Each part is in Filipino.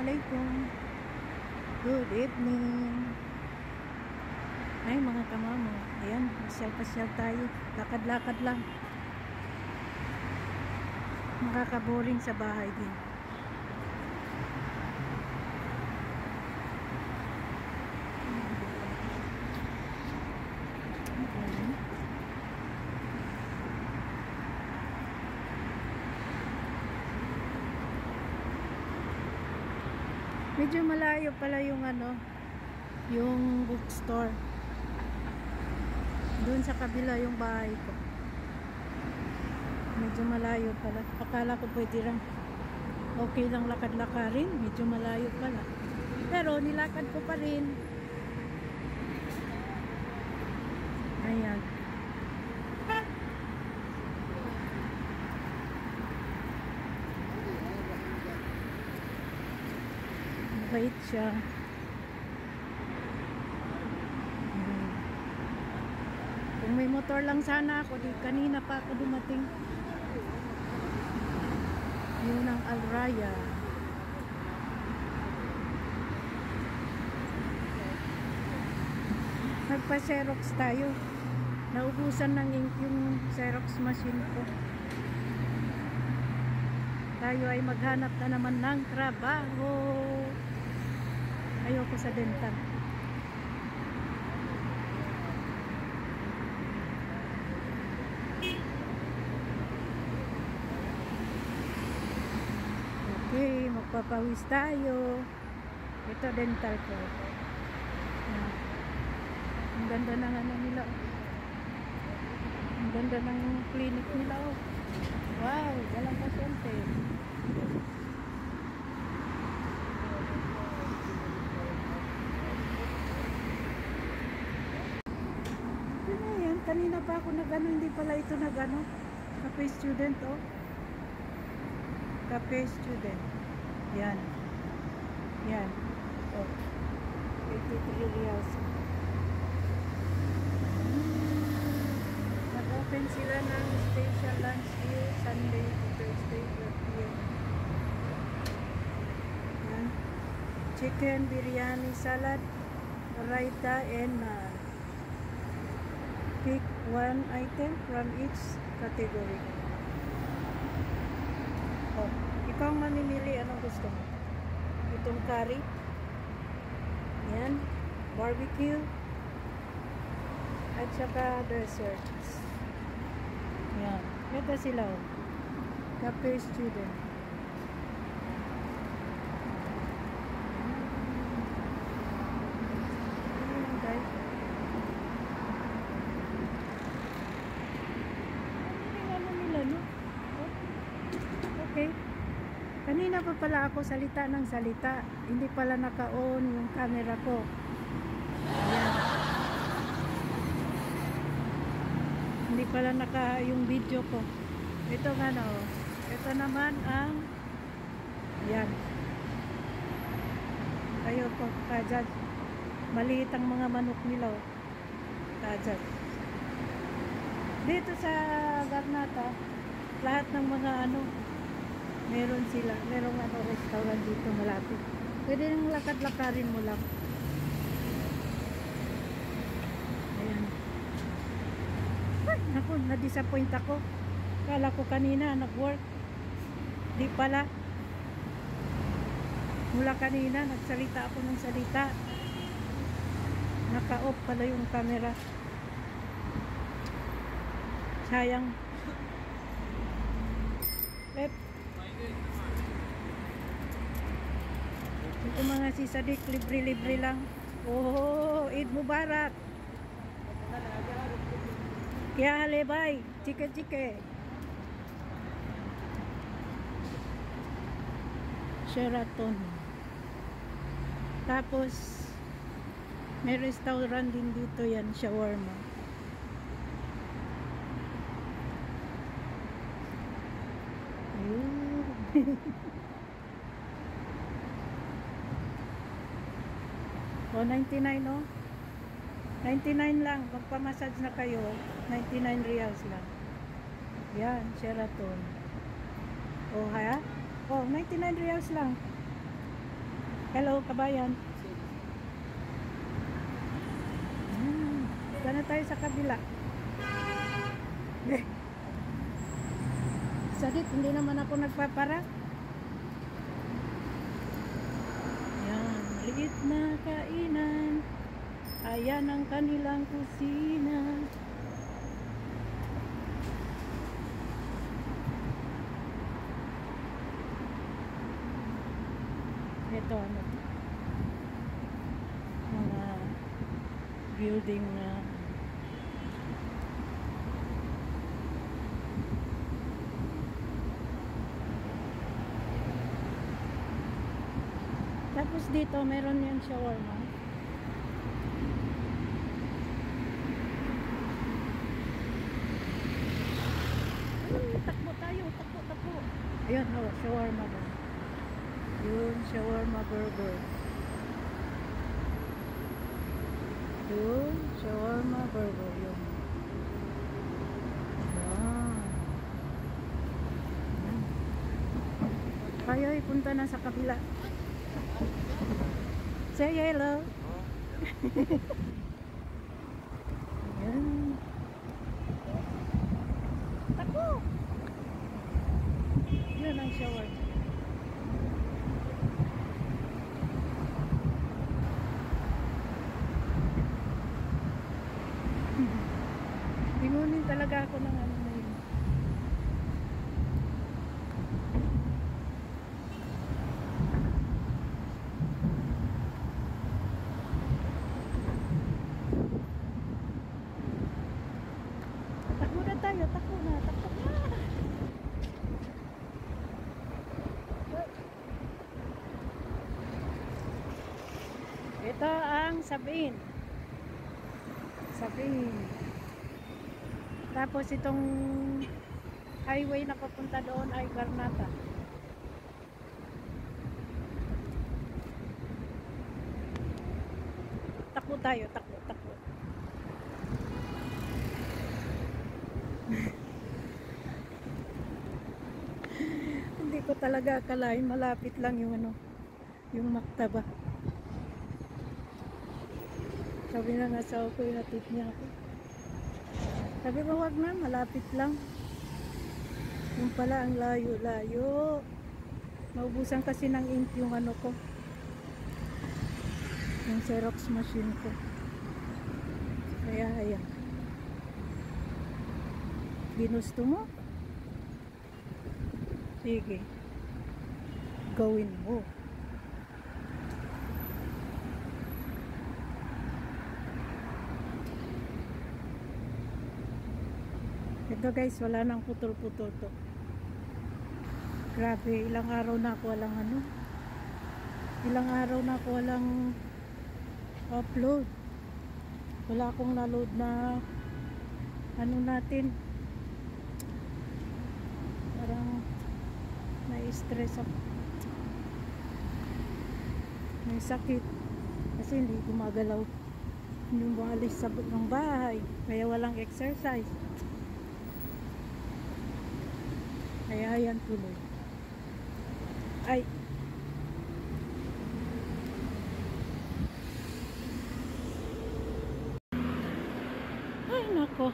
Assalamualaikum. Good evening. Ay mga kamamo, ayan, pasyal-pasyal tayo. Lakad-lakad lang. Makakaboring sa bahay din. Medyo malayo pala yung yung bookstore. Doon sa kabila yung bahay ko. Medyo malayo pala. Akala ko pwede lang. Okay lang lakad-lakarin. Medyo malayo pala. Pero nilakad ko pa rin. Ayan. Mabait siya. Kung may motor lang sana ako, di kanina pa ako dumating. Yun ang Al Raya. Nagpa-Xerox tayo. Naubusan ng ink yung Xerox machine ko. Tayo ay maghanap na naman ng trabaho. Ayoko sa dental. Okay, magpapawis tayo. Ito dental ko. Ang ganda ng nila. Ang ganda ng clinic nila. Wow, walang pasyente. Yan, kanina pa ako nagano, hindi pala ito nagano. Cafe student, oh. Cafe student. Yan. Yan. Oh. 83 reals. Nag-open sila ng special lunch here Sunday to Thursday 12 p.m. Yan. Chicken, biryani, salad, raita, and naan. Pick one item from each category. Oh, ikaw ang mamimili. Anong gusto mo? Itong curry. Yan. Barbecue. At saka desserts. Yan. Ito sila. Oh. Cafe student. Ayan guys. Okay. Kanina pa pala ako salita ng salita. Hindi pala naka-on yung camera ko. Ayan. Hindi pala naka yung video ko. Ito nga na oh. Ito naman ang yan. Kayo po kajad. Maliit ang mga manok nila oh. Kajad. Dito sa Garnata, lahat ng mga meron sila. Merong restaurant dito malapit. Pwede nang lakad-lakarin mo lang. Ayan. Ay, naku, na-disappoint ako. Kala ko kanina nag-work. Di pala. Mula kanina, nagsalita ako ng salita. Naka-off pala yung camera. Sayang. Ito mga sisadik, libre-libre lang. Oh, Eid Mubarak. Kaya halebay, chike-chike. Sheraton. Tapos, may restaurant din dito yan, shawarma. Ayun. O, 99 oh. 99 lang. Magpamassage na kayo. 99 reals lang. Yan, Sheraton. O, ha? O, 99 reals lang. Hello, kabayan. Sana tayo sa kabila. Sadit, hindi naman ako nagpapara. Yan, maliit na kainan. Ayan ang kanilang kusina. Ito ano, mga building na tapos dito meron yung shawarma. Takbo tayo, takbo. Ayun, oh, shawarma ba? Yun, shawarma burger. Yun, shawarma burger. Yun. Yan. Tayo ay punta na sa kabila. Say hello. Yan. Takbo. Yun ang shawarma. Lingunin talaga ako ng ano na yun. Takbo na tayo, takbo na. Ito ang Sabin. Tapos itong highway na papunta doon ay Garnata. Takbo tayo, takbo. Hindi ko talaga akalain malapit lang yung ano, yung maktaba. Sabi na nga sa ako, ihatid niya ako. Sabi ko, wag na, malapit lang. Yung pala ang layo-layo. Naubusan kasi ng ink yung ano ko. Yung Xerox machine ko. Kaya ayan. Ginusto mo? Sige. Gawin mo. Ito guys, wala nang putol-putol to. Grabe, ilang araw na ako walang ano. Ilang araw na ako walang upload. Wala akong na-load na ano natin. Parang na-stress ako. May sakit. Kasi hindi gumagalaw. Hindi umalis sa ng bahay. Kaya walang exercise. Kaya yan tuloy. Ay. Ay, nako.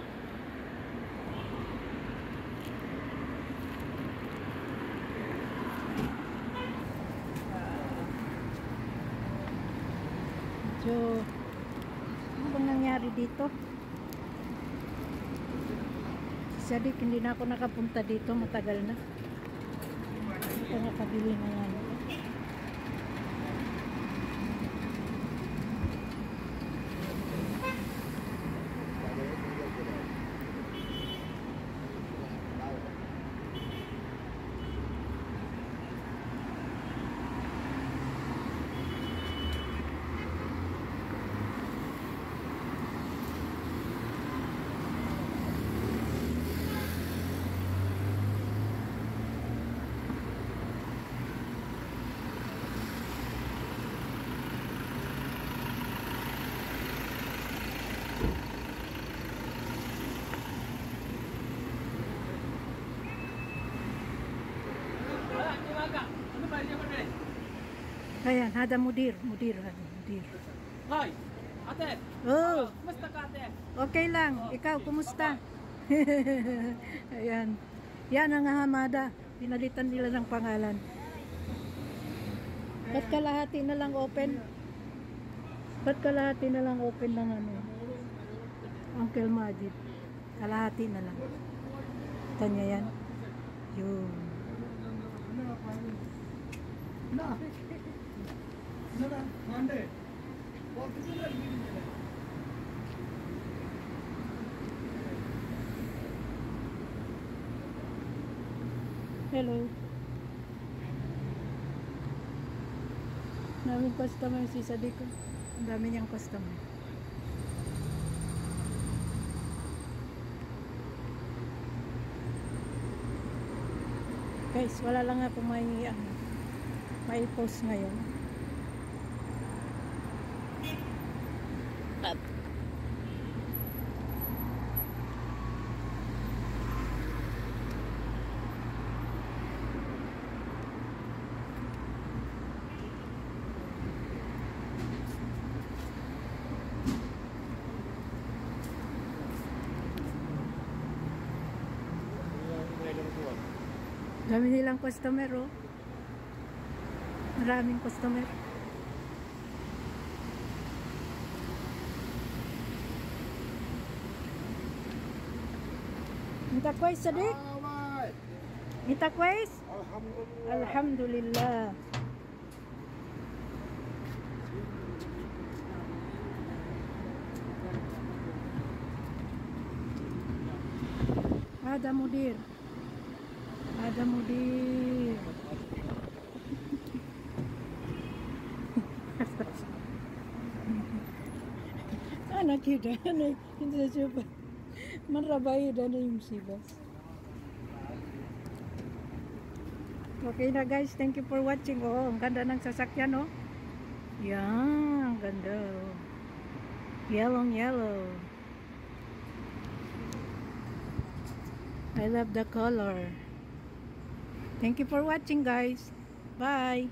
So, ano bang nangyari dito? Sadik, hindi na ako nakapunta dito, matagal na. Ito nakabili na yan. Ayan, hada mudir, hada mudir. Hi, ate. Oh, Kumusta ka, ate? okay lang. Ikaw, kumusta? Ayan. Yan ang Hamada. Pinalitan nila ng pangalan. Ba't kalahati na lang open? Ba't kalahati na lang open ng ano? Uncle Majid. Kalahati na lang. Kanya yan. Yun. Hello. Daming customer si Sadiko. Ang dami niyang customer. Guys, wala lang nga pong may post ngayon. At dami nilang customer, oh. Maraming customer. Minta kuis, Sadik? Minta kuis? Alhamdulillah. Ada mudir. Ada mudir. Anak kita, hindi na siya pa. Marabay na yung sibas. Okay na guys, thank you for watching. Oh, ang ganda ng sasakyan, oh. Yan, ang ganda. Oh. Yellow. I love the color. Thank you for watching, guys. Bye.